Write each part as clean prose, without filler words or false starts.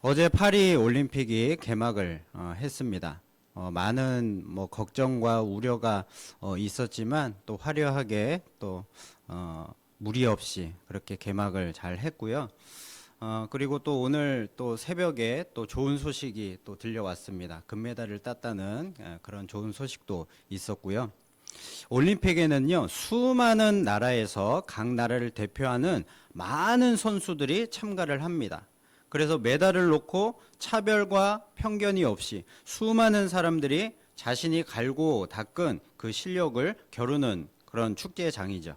어제 파리 올림픽이 개막을 했습니다. 많은 걱정과 우려가 있었지만 또 화려하게 또 무리 없이 그렇게 개막을 잘 했고요. 그리고 또 오늘 또 새벽에 또 좋은 소식이 또 들려왔습니다. 금메달을 땄다는 그런 좋은 소식도 있었고요. 올림픽에는요, 수많은 나라에서 각 나라를 대표하는 많은 선수들이 참가를 합니다. 그래서 메달을 놓고 차별과 편견이 없이 수많은 사람들이 자신이 갈고 닦은 그 실력을 겨루는 그런 축제장이죠.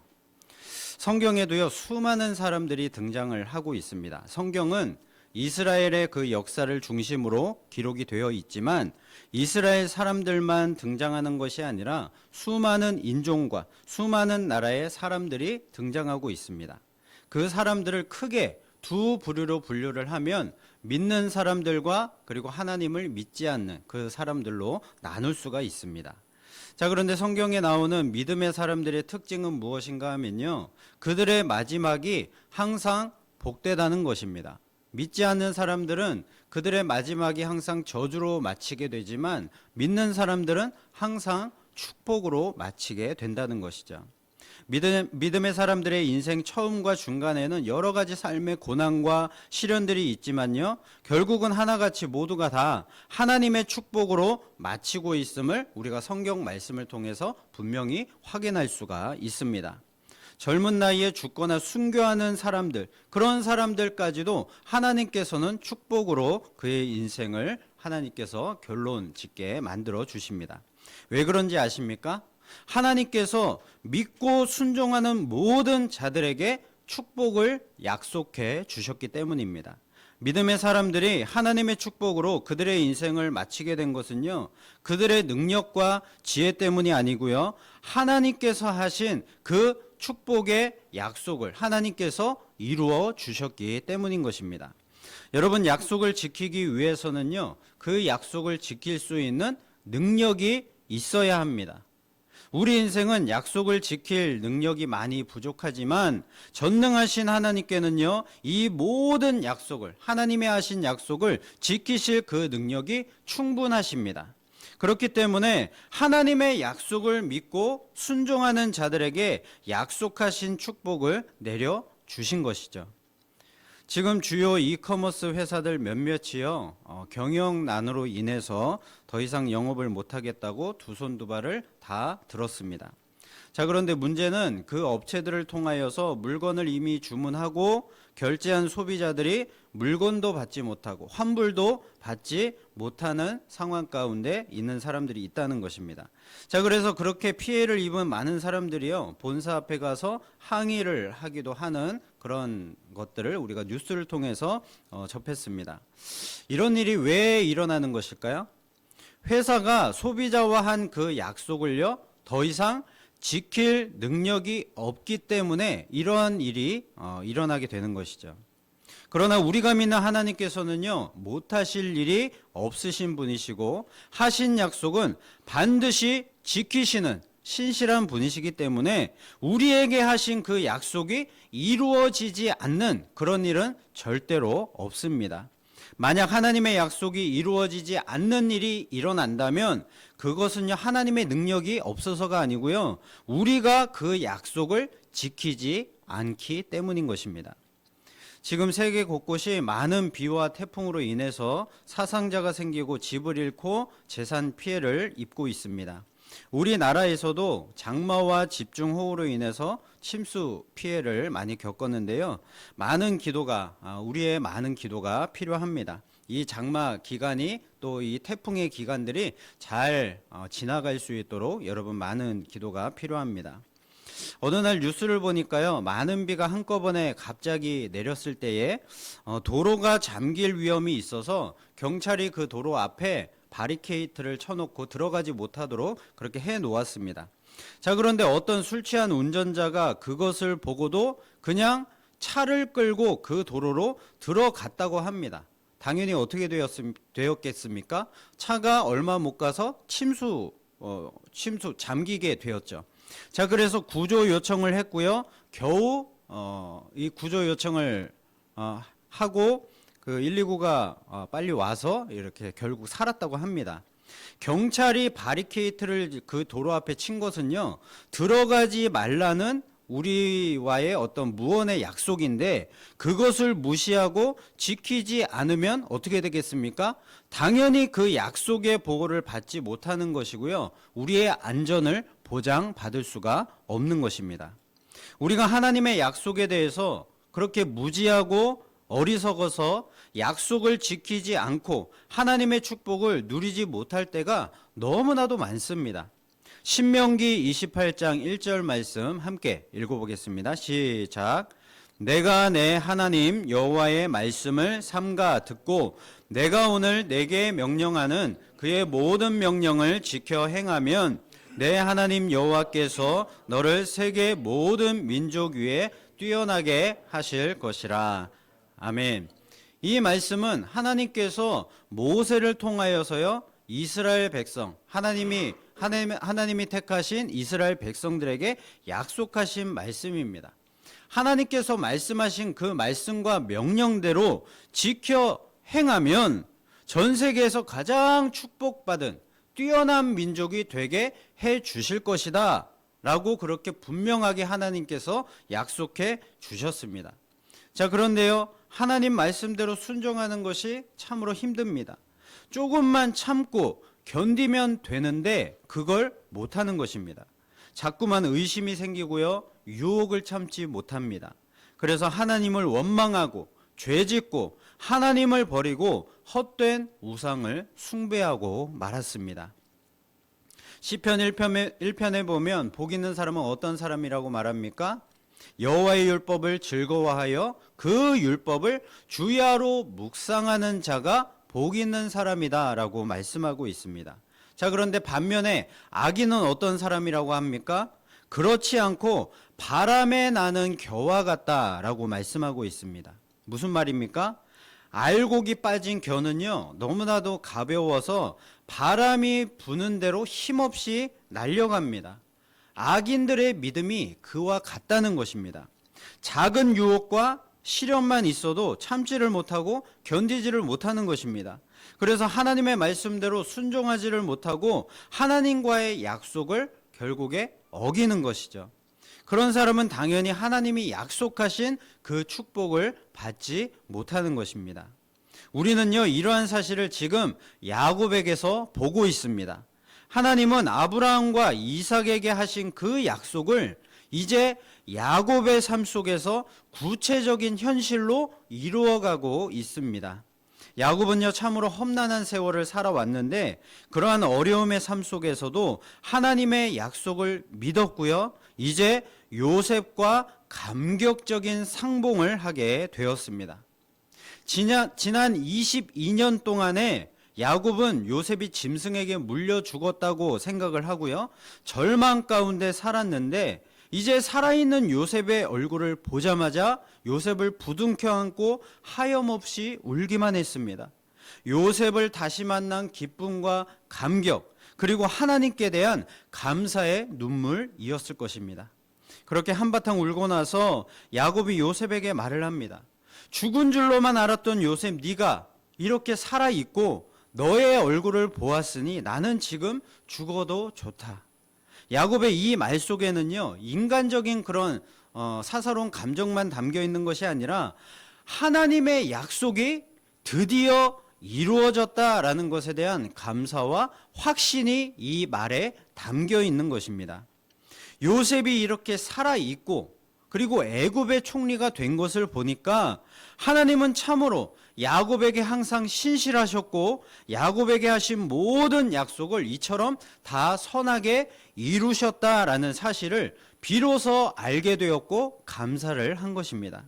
성경에도요, 수많은 사람들이 등장을 하고 있습니다. 성경은 이스라엘의 그 역사를 중심으로 기록이 되어 있지만 이스라엘 사람들만 등장하는 것이 아니라 수많은 인종과 수많은 나라의 사람들이 등장하고 있습니다. 그 사람들을 크게 두 부류로 분류를 하면 믿는 사람들과 그리고 하나님을 믿지 않는 그 사람들로 나눌 수가 있습니다. 자, 그런데 성경에 나오는 믿음의 사람들의 특징은 무엇인가 하면요, 그들의 마지막이 항상 복되다는 것입니다. 믿지 않는 사람들은 그들의 마지막이 항상 저주로 마치게 되지만 믿는 사람들은 항상 축복으로 마치게 된다는 것이죠. 믿음의 사람들의 인생 처음과 중간에는 여러 가지 삶의 고난과 시련들이 있지만요, 결국은 하나같이 모두가 다 하나님의 축복으로 마치고 있음을 우리가 성경 말씀을 통해서 분명히 확인할 수가 있습니다. 젊은 나이에 죽거나 순교하는 사람들, 그런 사람들까지도 하나님께서는 축복으로 그의 인생을 하나님께서 결론 짓게 만들어 주십니다. 왜 그런지 아십니까? 하나님께서 믿고 순종하는 모든 자들에게 축복을 약속해 주셨기 때문입니다. 믿음의 사람들이 하나님의 축복으로 그들의 인생을 마치게 된 것은요, 그들의 능력과 지혜 때문이 아니고요, 하나님께서 하신 그 축복의 약속을 하나님께서 이루어 주셨기 때문인 것입니다. 여러분, 약속을 지키기 위해서는요, 그 약속을 지킬 수 있는 능력이 있어야 합니다. 우리 인생은 약속을 지킬 능력이 많이 부족하지만 전능하신 하나님께는요, 이 모든 약속을, 하나님의 하신 약속을 지키실 그 능력이 충분하십니다. 그렇기 때문에 하나님의 약속을 믿고 순종하는 자들에게 약속하신 축복을 내려 주신 것이죠. 지금 주요 이커머스 회사들 몇몇이요, 경영난으로 인해서 더 이상 영업을 못하겠다고 두 손 두 발을 다 들었습니다. 자, 그런데 문제는 그 업체들을 통하여서 물건을 이미 주문하고 결제한 소비자들이 물건도 받지 못하고 환불도 받지 못하는 상황 가운데 있는 사람들이 있다는 것입니다. 자, 그래서 그렇게 피해를 입은 많은 사람들이요, 본사 앞에 가서 항의를 하기도 하는 그런 것들을 우리가 뉴스를 통해서 접했습니다. 이런 일이 왜 일어나는 것일까요? 회사가 소비자와 한 그 약속을요, 더 이상 지킬 능력이 없기 때문에 이러한 일이 일어나게 되는 것이죠. 그러나 우리가 믿는 하나님께서는요, 못하실 일이 없으신 분이시고 하신 약속은 반드시 지키시는 신실한 분이시기 때문에 우리에게 하신 그 약속이 이루어지지 않는 그런 일은 절대로 없습니다. 만약 하나님의 약속이 이루어지지 않는 일이 일어난다면 그것은요, 하나님의 능력이 없어서가 아니고요, 우리가 그 약속을 지키지 않기 때문인 것입니다. 지금 세계 곳곳이 많은 비와 태풍으로 인해서 사상자가 생기고 집을 잃고 재산 피해를 입고 있습니다. 우리나라에서도 장마와 집중호우로 인해서 침수 피해를 많이 겪었는데요, 우리의 많은 기도가 필요합니다. 이 장마 기간이 또 이 태풍의 기간들이 잘 지나갈 수 있도록 여러분 많은 기도가 필요합니다. 어느 날 뉴스를 보니까요, 많은 비가 한꺼번에 갑자기 내렸을 때에 도로가 잠길 위험이 있어서 경찰이 그 도로 앞에 바리케이트를 쳐놓고 들어가지 못하도록 그렇게 해 놓았습니다. 자, 그런데 어떤 술 취한 운전자가 그것을 보고도 그냥 차를 끌고 그 도로로 들어갔다고 합니다. 당연히 어떻게 되었겠습니까? 차가 얼마 못 가서 잠기게 되었죠. 자, 그래서 구조 요청을 했고요. 겨우 이 구조 요청을 하고 그 119가 빨리 와서 이렇게 결국 살았다고 합니다. 경찰이 바리케이트를 그 도로 앞에 친 것은요, 들어가지 말라는 우리와의 어떤 무언의 약속인데 그것을 무시하고 지키지 않으면 어떻게 되겠습니까? 당연히 그 약속의 보호를 받지 못하는 것이고요, 우리의 안전을 보장받을 수가 없는 것입니다. 우리가 하나님의 약속에 대해서 그렇게 무지하고 어리석어서 약속을 지키지 않고 하나님의 축복을 누리지 못할 때가 너무나도 많습니다. 신명기 28장 1절 말씀 함께 읽어보겠습니다. 시작. 내가 내 하나님 여호와의 말씀을 삼가 듣고 내가 오늘 내게 명령하는 그의 모든 명령을 지켜 행하면 내 하나님 여호와께서 너를 세계 모든 민족 위에 뛰어나게 하실 것이라. 아멘. 이 말씀은 하나님께서 모세를 통하여서요, 이스라엘 백성, 하나님이 택하신 이스라엘 백성들에게 약속하신 말씀입니다. 하나님께서 말씀하신 그 말씀과 명령대로 지켜 행하면 전 세계에서 가장 축복받은 뛰어난 민족이 되게 해 주실 것이다 라고 그렇게 분명하게 하나님께서 약속해 주셨습니다. 자, 그런데요, 하나님 말씀대로 순종하는 것이 참으로 힘듭니다. 조금만 참고 견디면 되는데 그걸 못하는 것입니다. 자꾸만 의심이 생기고요, 유혹을 참지 못합니다. 그래서 하나님을 원망하고 죄짓고 하나님을 버리고 헛된 우상을 숭배하고 말았습니다. 시편 1편에 보면 복 있는 사람은 어떤 사람이라고 말합니까? 여호와의 율법을 즐거워하여 그 율법을 주야로 묵상하는 자가 복 있는 사람이다 라고 말씀하고 있습니다. 자, 그런데 반면에 악인은 어떤 사람이라고 합니까? 그렇지 않고 바람에 나는 겨와 같다라고 말씀하고 있습니다. 무슨 말입니까? 알곡이 빠진 겨는요, 너무나도 가벼워서 바람이 부는 대로 힘없이 날려갑니다. 악인들의 믿음이 그와 같다는 것입니다. 작은 유혹과 시련만 있어도 참지를 못하고 견디지를 못하는 것입니다. 그래서 하나님의 말씀대로 순종하지를 못하고 하나님과의 약속을 결국에 어기는 것이죠. 그런 사람은 당연히 하나님이 약속하신 그 축복을 받지 못하는 것입니다. 우리는요, 이러한 사실을 지금 야곱에게서 보고 있습니다. 하나님은 아브라함과 이삭에게 하신 그 약속을 이제 야곱의 삶 속에서 구체적인 현실로 이루어가고 있습니다. 야곱은요, 참으로 험난한 세월을 살아왔는데 그러한 어려움의 삶 속에서도 하나님의 약속을 믿었고요, 이제 요셉과 감격적인 상봉을 하게 되었습니다. 지난 22년 동안에 야곱은 요셉이 짐승에게 물려 죽었다고 생각을 하고요, 절망 가운데 살았는데 이제 살아있는 요셉의 얼굴을 보자마자 요셉을 부둥켜 안고 하염없이 울기만 했습니다. 요셉을 다시 만난 기쁨과 감격, 그리고 하나님께 대한 감사의 눈물이었을 것입니다. 그렇게 한바탕 울고 나서 야곱이 요셉에게 말을 합니다. 죽은 줄로만 알았던 요셉, 네가 이렇게 살아있고 너의 얼굴을 보았으니 나는 지금 죽어도 좋다. 야곱의 이 말 속에는요, 인간적인 그런 사사로운 감정만 담겨 있는 것이 아니라 하나님의 약속이 드디어 이루어졌다라는 것에 대한 감사와 확신이 이 말에 담겨 있는 것입니다. 요셉이 이렇게 살아있고 그리고 애굽의 총리가 된 것을 보니까 하나님은 참으로 야곱에게 항상 신실하셨고 야곱에게 하신 모든 약속을 이처럼 다 선하게 이루셨다라는 사실을 비로소 알게 되었고 감사를 한 것입니다.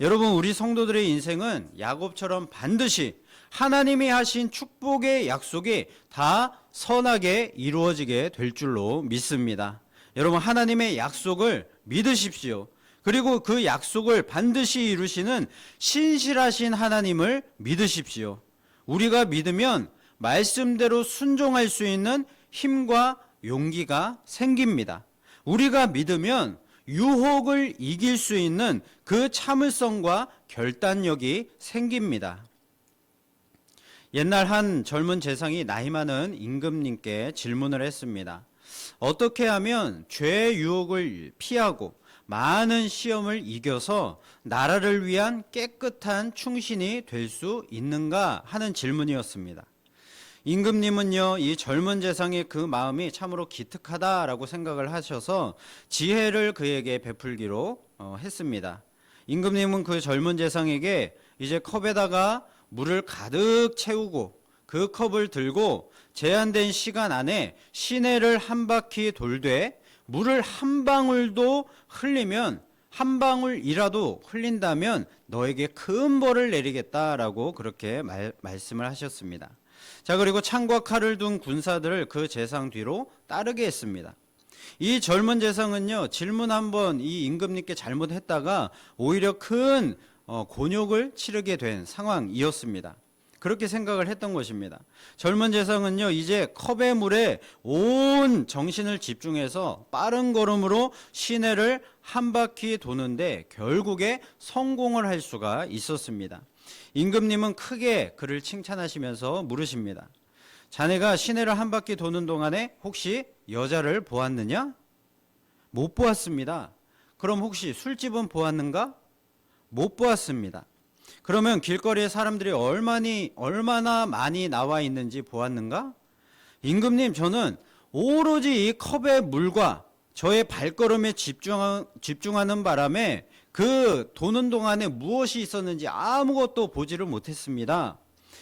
여러분, 우리 성도들의 인생은 야곱처럼 반드시 하나님이 하신 축복의 약속이 다 선하게 이루어지게 될 줄로 믿습니다. 여러분, 하나님의 약속을 믿으십시오. 그리고 그 약속을 반드시 이루시는 신실하신 하나님을 믿으십시오. 우리가 믿으면 말씀대로 순종할 수 있는 힘과 용기가 생깁니다. 우리가 믿으면 유혹을 이길 수 있는 그 참을성과 결단력이 생깁니다. 옛날 한 젊은 재상이 나이 많은 임금님께 질문을 했습니다. 어떻게 하면 죄의 유혹을 피하고 많은 시험을 이겨서 나라를 위한 깨끗한 충신이 될 수 있는가 하는 질문이었습니다. 임금님은요, 이 젊은 재상의 그 마음이 참으로 기특하다라고 생각을 하셔서 지혜를 그에게 베풀기로 했습니다. 임금님은 그 젊은 재상에게 이제 컵에다가 물을 가득 채우고 그 컵을 들고 제한된 시간 안에 시내를 한 바퀴 돌되 물을 한 방울도 흘리면, 한 방울이라도 흘린다면 너에게 큰 벌을 내리겠다라고 그렇게 말씀을 하셨습니다. 자, 그리고 창과 칼을 둔 군사들을 그 재상 뒤로 따르게 했습니다. 이 젊은 재상은요, 질문 한번 이 임금님께 잘못했다가 오히려 큰 곤욕을 치르게 된 상황이었습니다. 그렇게 생각을 했던 것입니다. 젊은 재상은요, 이제 컵의 물에 온 정신을 집중해서 빠른 걸음으로 시내를 한 바퀴 도는데 결국에 성공을 할 수가 있었습니다. 임금님은 크게 그를 칭찬하시면서 물으십니다. 자네가 시내를 한 바퀴 도는 동안에 혹시 여자를 보았느냐? 못 보았습니다. 그럼 혹시 술집은 보았는가? 못 보았습니다. 그러면 길거리에 사람들이 얼마나 많이 나와 있는지 보았는가? 임금님, 저는 오로지 이 컵의 물과 저의 발걸음에 집중하는 바람에 그 도는 동안에 무엇이 있었는지 아무것도 보지를 못했습니다.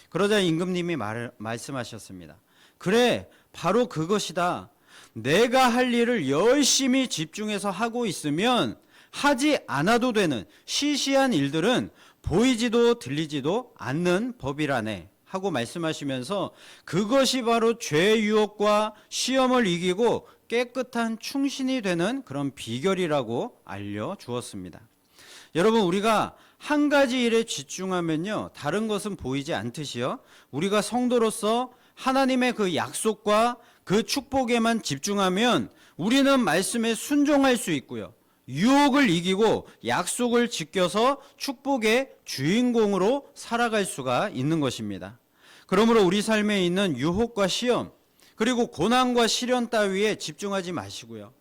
그러자 임금님이 말씀하셨습니다. 그래, 바로 그것이다. 내가 할 일을 열심히 집중해서 하고 있으면 하지 않아도 되는 시시한 일들은 보이지도 들리지도 않는 법이라네 하고 말씀하시면서 그것이 바로 죄의 유혹과 시험을 이기고 깨끗한 충신이 되는 그런 비결이라고 알려주었습니다. 여러분, 우리가 한 가지 일에 집중하면요, 다른 것은 보이지 않듯이요, 우리가 성도로서 하나님의 그 약속과 그 축복에만 집중하면 우리는 말씀에 순종할 수 있고요, 유혹을 이기고 약속을 지켜서 축복의 주인공으로 살아갈 수가 있는 것입니다. 그러므로 우리 삶에 있는 유혹과 시험, 그리고 고난과 시련 따위에 집중하지 마시고요,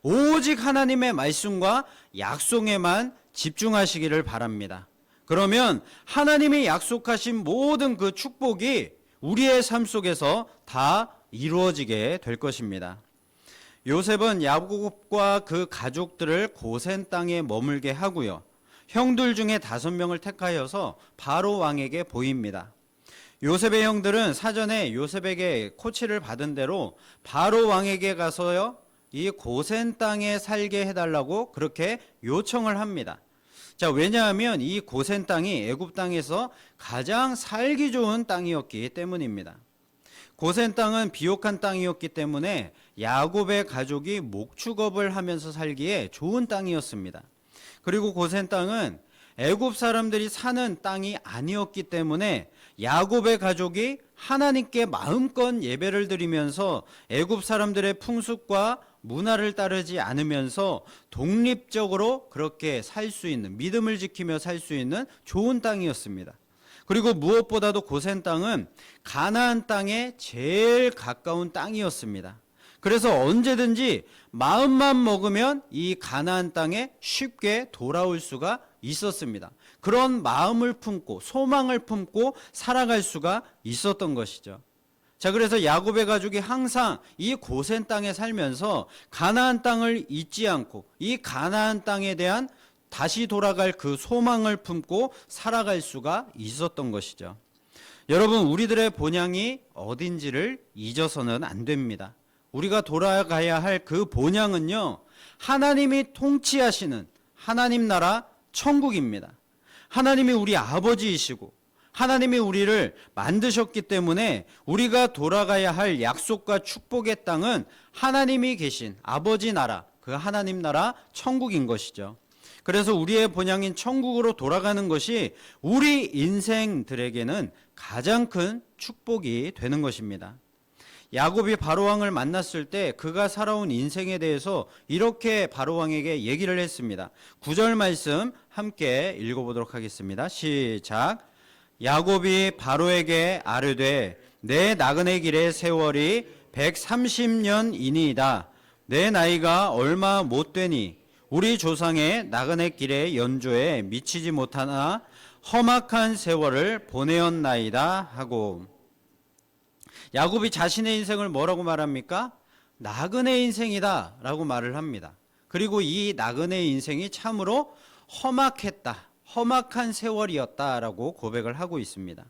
오직 하나님의 말씀과 약속에만 집중하시기를 바랍니다. 그러면 하나님이 약속하신 모든 그 축복이 우리의 삶 속에서 다 이루어지게 될 것입니다. 요셉은 야곱과 그 가족들을 고센 땅에 머물게 하고요, 형들 중에 5명을 택하여서 바로 왕에게 보입니다. 요셉의 형들은 사전에 요셉에게 코치를 받은 대로 바로 왕에게 가서요, 이 고센 땅에 살게 해달라고 그렇게 요청을 합니다. 자, 왜냐하면 이 고센 땅이 애굽 땅에서 가장 살기 좋은 땅이었기 때문입니다. 고센 땅은 비옥한 땅이었기 때문에 야곱의 가족이 목축업을 하면서 살기에 좋은 땅이었습니다. 그리고 고센 땅은 애굽 사람들이 사는 땅이 아니었기 때문에 야곱의 가족이 하나님께 마음껏 예배를 드리면서 애굽 사람들의 풍습과 문화를 따르지 않으면서 독립적으로 그렇게 살 수 있는, 믿음을 지키며 살 수 있는 좋은 땅이었습니다. 그리고 무엇보다도 고센 땅은 가나안 땅에 제일 가까운 땅이었습니다. 그래서 언제든지 마음만 먹으면 이 가나안 땅에 쉽게 돌아올 수가 있었습니다. 그런 마음을 품고 소망을 품고 살아갈 수가 있었던 것이죠. 자, 그래서 야곱의 가족이 항상 이 고센 땅에 살면서 가나안 땅을 잊지 않고 이 가나안 땅에 대한 다시 돌아갈 그 소망을 품고 살아갈 수가 있었던 것이죠. 여러분, 우리들의 본향이 어딘지를 잊어서는 안 됩니다. 우리가 돌아가야 할 그 본향은요, 하나님이 통치하시는 하나님 나라 천국입니다. 하나님이 우리 아버지이시고 하나님이 우리를 만드셨기 때문에 우리가 돌아가야 할 약속과 축복의 땅은 하나님이 계신 아버지 나라, 그 하나님 나라 천국인 것이죠. 그래서 우리의 본향인 천국으로 돌아가는 것이 우리 인생들에게는 가장 큰 축복이 되는 것입니다. 야곱이 바로왕을 만났을 때 그가 살아온 인생에 대해서 이렇게 바로왕에게 얘기를 했습니다. 9절 말씀 함께 읽어보도록 하겠습니다. 시작. 야곱이 바로에게 아뢰되 내 나그네 길의 세월이 130년이니이다. 내 나이가 얼마 못 되니 우리 조상의 나그네 길의 연조에 미치지 못하나 험악한 세월을 보내었나이다 하고, 야곱이 자신의 인생을 뭐라고 말합니까? 나그네 인생이다 라고 말을 합니다. 그리고 이 나그네 인생이 참으로 험악했다, 험악한 세월이었다라고 고백을 하고 있습니다.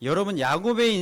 여러분, 야곱의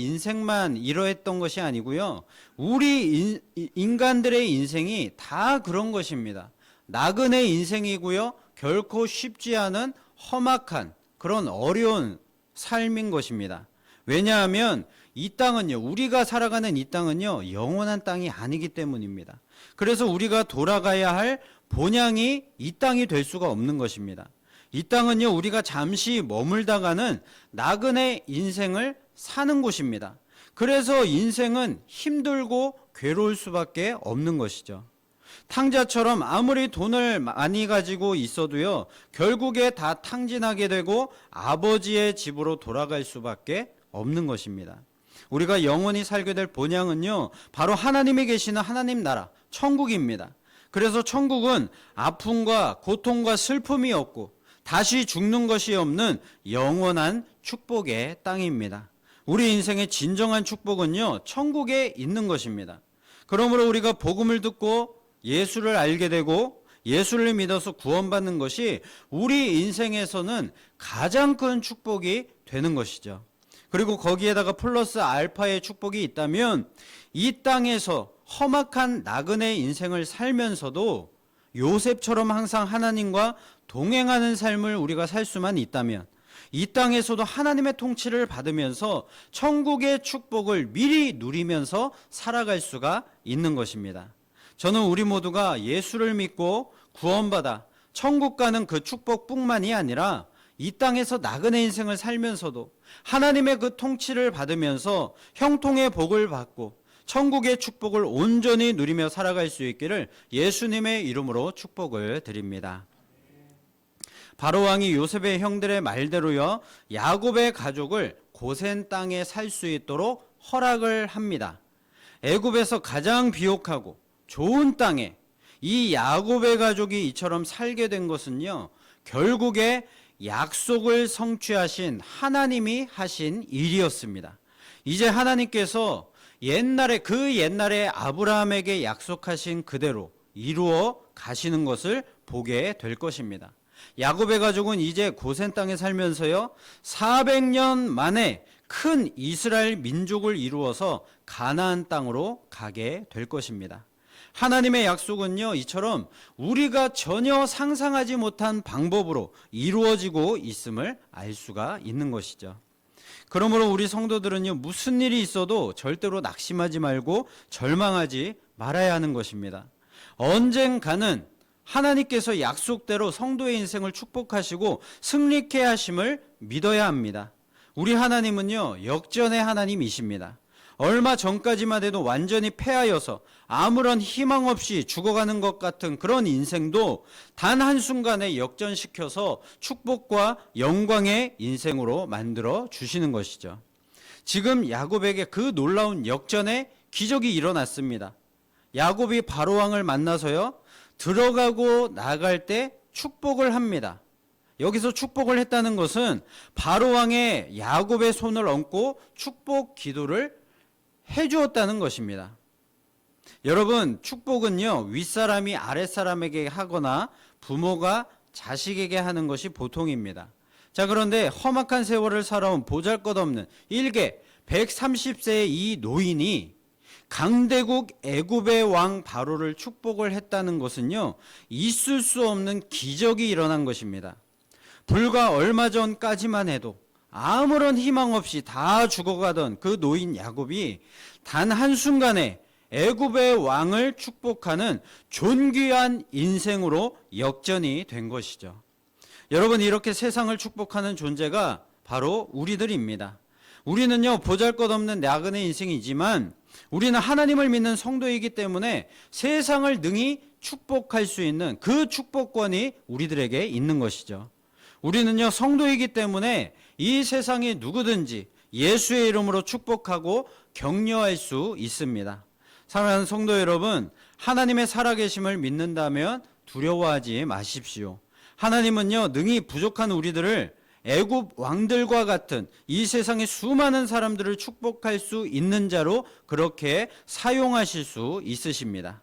인생만 이러했던 것이 아니고요, 우리 인간들의 인생이 다 그런 것입니다. 나그네 인생이고요, 결코 쉽지 않은 험악한 그런 어려운 삶인 것입니다. 왜냐하면 이 땅은요, 우리가 살아가는 이 땅은요, 영원한 땅이 아니기 때문입니다. 그래서 우리가 돌아가야 할 본향이 이 땅이 될 수가 없는 것입니다. 이 땅은요, 우리가 잠시 머물다가는 나그네 인생을 사는 곳입니다. 그래서 인생은 힘들고 괴로울 수밖에 없는 것이죠. 탕자처럼 아무리 돈을 많이 가지고 있어도요, 결국에 다 탕진하게 되고 아버지의 집으로 돌아갈 수밖에 없는 것입니다. 우리가 영원히 살게 될 본향은요, 바로 하나님이 계시는 하나님 나라, 천국입니다. 그래서 천국은 아픔과 고통과 슬픔이 없고 다시 죽는 것이 없는 영원한 축복의 땅입니다. 우리 인생의 진정한 축복은요, 천국에 있는 것입니다. 그러므로 우리가 복음을 듣고 예수를 알게 되고 예수를 믿어서 구원받는 것이 우리 인생에서는 가장 큰 축복이 되는 것이죠. 그리고 거기에다가 플러스 알파의 축복이 있다면, 이 땅에서 험악한 나그네 인생을 살면서도 요셉처럼 항상 하나님과 동행하는 삶을 우리가 살 수만 있다면, 이 땅에서도 하나님의 통치를 받으면서 천국의 축복을 미리 누리면서 살아갈 수가 있는 것입니다. 저는 우리 모두가 예수를 믿고 구원받아 천국 가는 그 축복뿐만이 아니라 이 땅에서 나그네 인생을 살면서도 하나님의 그 통치를 받으면서 형통의 복을 받고 천국의 축복을 온전히 누리며 살아갈 수 있기를 예수님의 이름으로 축복을 드립니다. 바로왕이 요셉의 형들의 말대로요, 야곱의 가족을 고센 땅에 살 수 있도록 허락을 합니다. 애굽에서 가장 비옥하고 좋은 땅에 이 야곱의 가족이 이처럼 살게 된 것은요, 결국에 약속을 성취하신 하나님이 하신 일이었습니다. 이제 하나님께서 옛날에 아브라함에게 약속하신 그대로 이루어 가시는 것을 보게 될 것입니다. 야곱의 가족은 이제 고센 땅에 살면서요, 400년 만에 큰 이스라엘 민족을 이루어서 가나안 땅으로 가게 될 것입니다. 하나님의 약속은요, 이처럼 우리가 전혀 상상하지 못한 방법으로 이루어지고 있음을 알 수가 있는 것이죠. 그러므로 우리 성도들은요, 무슨 일이 있어도 절대로 낙심하지 말고 절망하지 말아야 하는 것입니다. 언젠가는 하나님께서 약속대로 성도의 인생을 축복하시고 승리케 하심을 믿어야 합니다. 우리 하나님은요, 역전의 하나님이십니다. 얼마 전까지만 해도 완전히 패하여서 아무런 희망 없이 죽어가는 것 같은 그런 인생도 단 한순간에 역전시켜서 축복과 영광의 인생으로 만들어 주시는 것이죠. 지금 야곱에게 그 놀라운 역전의 기적이 일어났습니다. 야곱이 바로왕을 만나서요, 들어가고 나갈 때 축복을 합니다. 여기서 축복을 했다는 것은 바로왕의 야곱의 손을 얹고 축복 기도를 해주었다는 것입니다. 여러분, 축복은요, 윗사람이 아랫사람에게 하거나 부모가 자식에게 하는 것이 보통입니다. 자, 그런데 험악한 세월을 살아온 보잘것없는 일개 130세의 이 노인이 강대국 애굽의 왕 바로를 축복을 했다는 것은요, 있을 수 없는 기적이 일어난 것입니다. 불과 얼마 전까지만 해도 아무런 희망 없이 다 죽어가던 그 노인 야곱이 단 한순간에 애굽의 왕을 축복하는 존귀한 인생으로 역전이 된 것이죠. 여러분, 이렇게 세상을 축복하는 존재가 바로 우리들입니다. 우리는요, 보잘것없는 나그네 인생이지만 우리는 하나님을 믿는 성도이기 때문에 세상을 능히 축복할 수 있는 그 축복권이 우리들에게 있는 것이죠. 우리는요, 성도이기 때문에 이 세상에 누구든지 예수의 이름으로 축복하고 격려할 수 있습니다. 사랑하는 성도 여러분, 하나님의 살아계심을 믿는다면 두려워하지 마십시오. 하나님은요, 능히 부족한 우리들을 애굽 왕들과 같은 이 세상의 수많은 사람들을 축복할 수 있는 자로 그렇게 사용하실 수 있으십니다.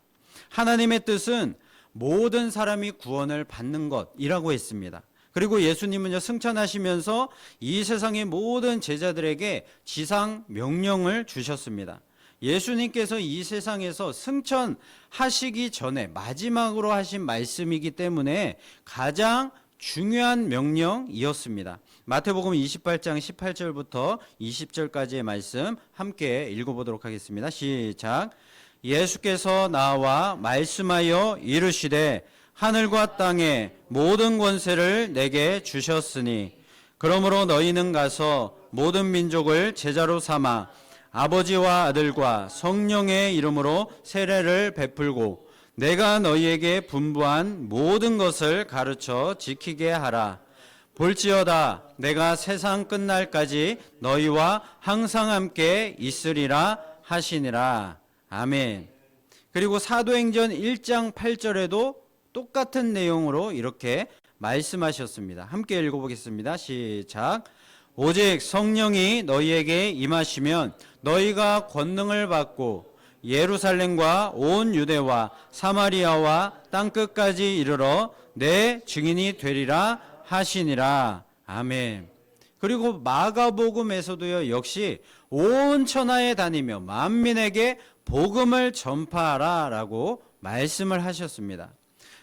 하나님의 뜻은 모든 사람이 구원을 받는 것이라고 했습니다. 그리고 예수님은요, 승천하시면서 이 세상의 모든 제자들에게 지상 명령을 주셨습니다. 예수님께서 이 세상에서 승천하시기 전에 마지막으로 하신 말씀이기 때문에 가장 중요한 명령이었습니다. 마태복음 28장 18절부터 20절까지의 말씀 함께 읽어보도록 하겠습니다. 시작. 예수께서 나와 말씀하여 이르시되 하늘과 땅의 모든 권세를 내게 주셨으니 그러므로 너희는 가서 모든 민족을 제자로 삼아 아버지와 아들과 성령의 이름으로 세례를 베풀고 내가 너희에게 분부한 모든 것을 가르쳐 지키게 하라. 볼지어다 내가 세상 끝날까지 너희와 항상 함께 있으리라 하시니라. 아멘. 그리고 사도행전 1장 8절에도 똑같은 내용으로 이렇게 말씀하셨습니다. 함께 읽어보겠습니다. 시작. 오직 성령이 너희에게 임하시면 너희가 권능을 받고 예루살렘과 온 유대와 사마리아와 땅끝까지 이르러 내 증인이 되리라 하시니라. 아멘. 그리고 마가복음에서도요, 역시 온 천하에 다니며 만민에게 복음을 전파하라 라고 말씀을 하셨습니다.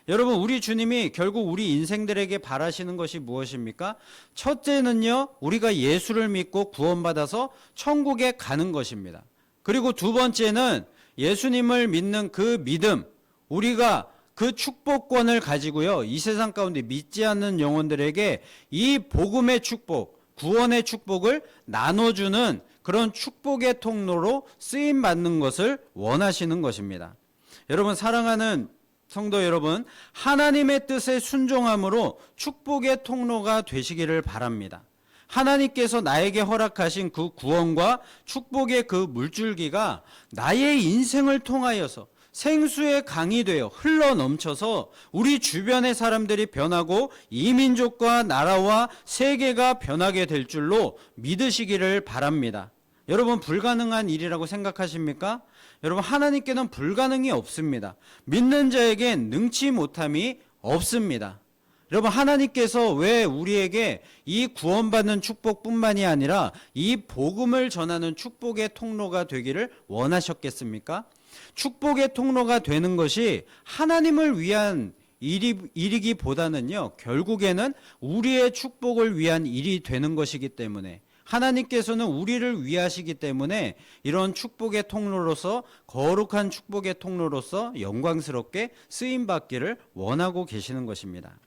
여러분, 우리 주님이 결국 우리 인생들에게 바라시는 것이 무엇입니까? 첫째는요, 우리가 예수를 믿고 구원받아서 천국에 가는 것입니다. 그리고 두 번째는 예수님을 믿는 그 믿음, 우리가 그 축복권을 가지고요, 이 세상 가운데 믿지 않는 영혼들에게 이 복음의 축복, 구원의 축복을 나눠주는 그런 축복의 통로로 쓰임받는 것을 원하시는 것입니다. 여러분, 사랑하는 성도 여러분, 하나님의 뜻에 순종함으로 축복의 통로가 되시기를 바랍니다. 하나님께서 나에게 허락하신 그 구원과 축복의 그 물줄기가 나의 인생을 통하여서 생수의 강이 되어 흘러 넘쳐서 우리 주변의 사람들이 변하고 이 민족과 나라와 세계가 변하게 될 줄로 믿으시기를 바랍니다. 여러분, 불가능한 일이라고 생각하십니까? 여러분, 하나님께는 불가능이 없습니다. 믿는 자에겐 능치 못함이 없습니다. 여러분, 하나님께서 왜 우리에게 이 구원받는 축복뿐만이 아니라 이 복음을 전하는 축복의 통로가 되기를 원하셨겠습니까? 축복의 통로가 되는 것이 하나님을 위한 일이기보다는요, 결국에는 우리의 축복을 위한 일이 되는 것이기 때문에 하나님께서는 우리를 위하시기 때문에 이런 축복의 통로로서, 거룩한 축복의 통로로서 영광스럽게 쓰임받기를 원하고 계시는 것입니다.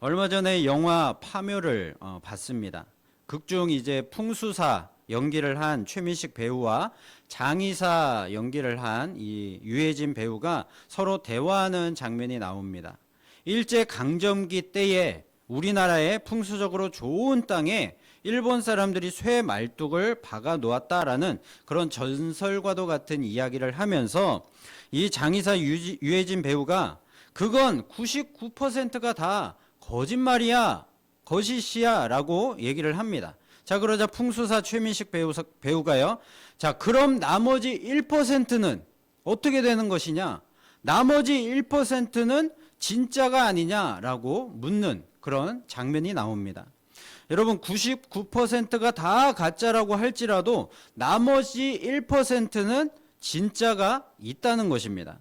얼마 전에 영화 파묘를 봤습니다. 극중 이제 풍수사 연기를 한 최민식 배우와 장의사 연기를 한 이 유해진 배우가 서로 대화하는 장면이 나옵니다. 일제 강점기 때에 우리나라의 풍수적으로 좋은 땅에 일본 사람들이 쇠 말뚝을 박아 놓았다라는 그런 전설과도 같은 이야기를 하면서 이 장의사 유해진 배우가 그건 99%가 다 거짓말이야, 거짓이야 라고 얘기를 합니다. 자, 그러자 풍수사 최민식 배우가요, 자, 그럼 나머지 1%는 어떻게 되는 것이냐? 나머지 1%는 진짜가 아니냐라고 묻는 그런 장면이 나옵니다. 여러분, 99%가 다 가짜라고 할지라도 나머지 1%는 진짜가 있다는 것입니다.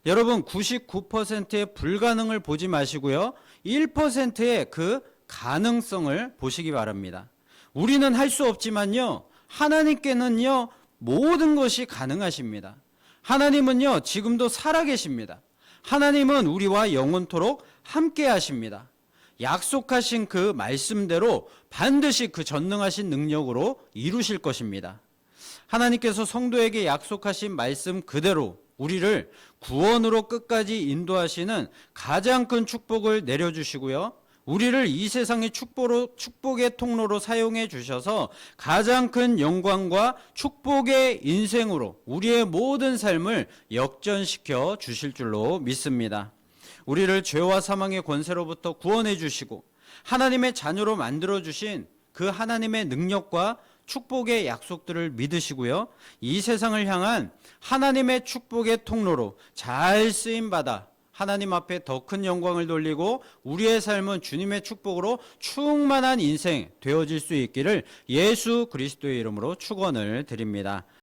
여러분, 99%의 불가능을 보지 마시고요, 1%의 그 가능성을 보시기 바랍니다. 우리는 할 수 없지만요, 하나님께는요, 모든 것이 가능하십니다. 하나님은요, 지금도 살아계십니다. 하나님은 우리와 영원토록 함께 하십니다. 약속하신 그 말씀대로 반드시 그 전능하신 능력으로 이루실 것입니다. 하나님께서 성도에게 약속하신 말씀 그대로 우리를 구원으로 끝까지 인도하시는 가장 큰 축복을 내려주시고요. 우리를 이 세상의 축복의 통로로 사용해 주셔서 가장 큰 영광과 축복의 인생으로 우리의 모든 삶을 역전시켜 주실 줄로 믿습니다. 우리를 죄와 사망의 권세로부터 구원해 주시고 하나님의 자녀로 만들어 주신 그 하나님의 능력과 축복의 약속들을 믿으시고요. 이 세상을 향한 하나님의 축복의 통로로 잘 쓰임받아 하나님 앞에 더 큰 영광을 돌리고 우리의 삶은 주님의 축복으로 충만한 인생 되어질 수 있기를 예수 그리스도의 이름으로 축원을 드립니다.